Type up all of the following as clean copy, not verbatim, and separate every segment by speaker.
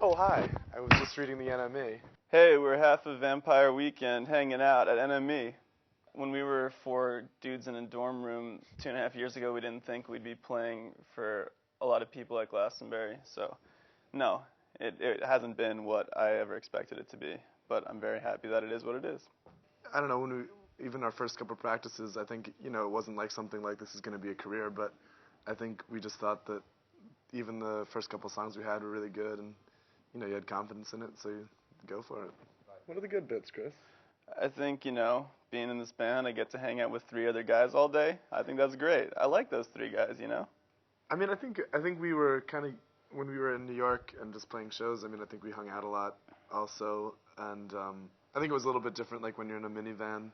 Speaker 1: Oh, hi. I was just reading the NME.
Speaker 2: Hey, we're half of Vampire Weekend hanging out at NME. When we were four dudes in a dorm room 2.5 years ago, we didn't think we'd be playing for a lot of people at Glastonbury. So, no, it hasn't been what I ever expected it to be. But I'm very happy that it is what it is.
Speaker 1: I don't know, even our first couple practices, I think, it wasn't like something like this is going to be a career, but I think we just thought that even the first couple songs we had were really good, and, you had confidence in it, so you go for it. What are the good bits, Chris?
Speaker 2: I think, being in this band, I get to hang out with three other guys all day. I think that's great. I like those three guys.
Speaker 1: I mean, I think we were kind of, when we were in New York and just playing shows, I think we hung out a lot also, and I think it was a little bit different, like when you're in a minivan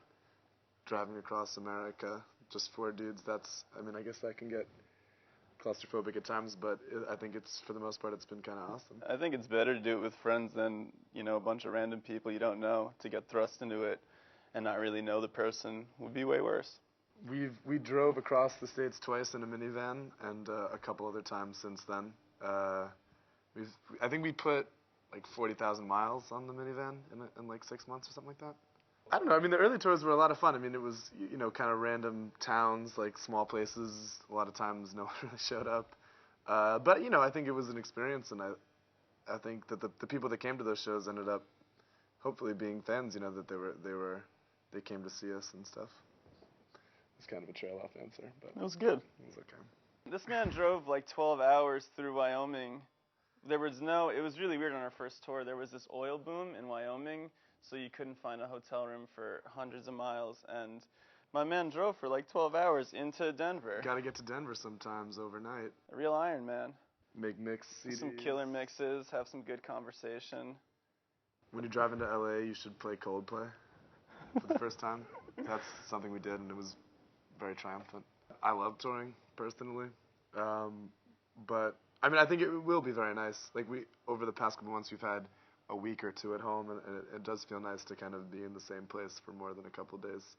Speaker 1: driving across America, just four dudes. I guess that can get claustrophobic at times, but I think for the most part, it's been kind of awesome.
Speaker 2: I think it's better to do it with friends than, a bunch of random people you don't know. To get thrust into it and not really know the person would be way worse.
Speaker 1: We drove across the states twice in a minivan, and a couple other times since then. I think we put like 40,000 miles on the minivan in like 6 months or something like that. I don't know. The early tours were a lot of fun. It was, kind of random towns, like small places. A lot of times no one really showed up. But, I think it was an experience, and I think that the people that came to those shows ended up hopefully being fans, that they came to see us and stuff. It's kind of a trail-off answer, but
Speaker 2: It was good.
Speaker 1: it was okay.
Speaker 2: This man drove like 12 hours through Wyoming. It was really weird on our first tour. There was this oil boom in Wyoming, so you couldn't find a hotel room for hundreds of miles, and my man drove for like 12 hours into Denver.
Speaker 1: Gotta get to Denver sometimes overnight.
Speaker 2: A real Iron Man.
Speaker 1: Make mix CDs.
Speaker 2: Some killer mixes, have some good conversation.
Speaker 1: When you drive into LA, you should play Coldplay for the first time. That's something we did, and it was very triumphant. I love touring, personally. But, I think it will be very nice. Like, over the past couple months, we've had a week or two at home, and it does feel nice to kind of be in the same place for more than a couple days.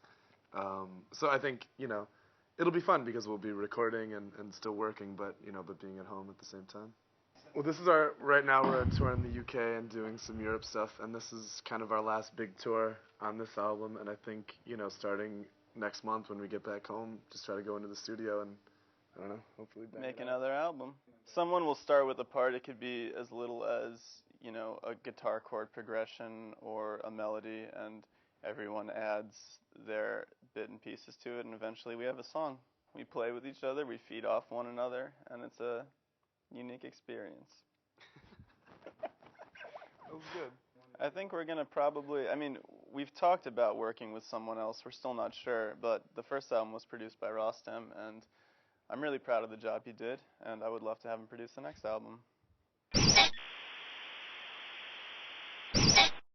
Speaker 1: So I think, it'll be fun because we'll be recording and still working, but being at home at the same time. Well, right now we're on tour in the UK and doing some Europe stuff, and this is kind of our last big tour on this album, and I think, starting next month when we get back home, just try to go into the studio and, I don't know, hopefully
Speaker 2: make another album. Someone will start with a part. It could be as little as, a guitar chord progression or a melody, and everyone adds their bit and pieces to it, and eventually we have a song. We play with each other, we feed off one another, and it's a unique experience.
Speaker 1: That was good.
Speaker 2: I think we're going to we've talked about working with someone else. We're still not sure, but the first album was produced by Rostam, and I'm really proud of the job he did, and I would love to have him produce the next album.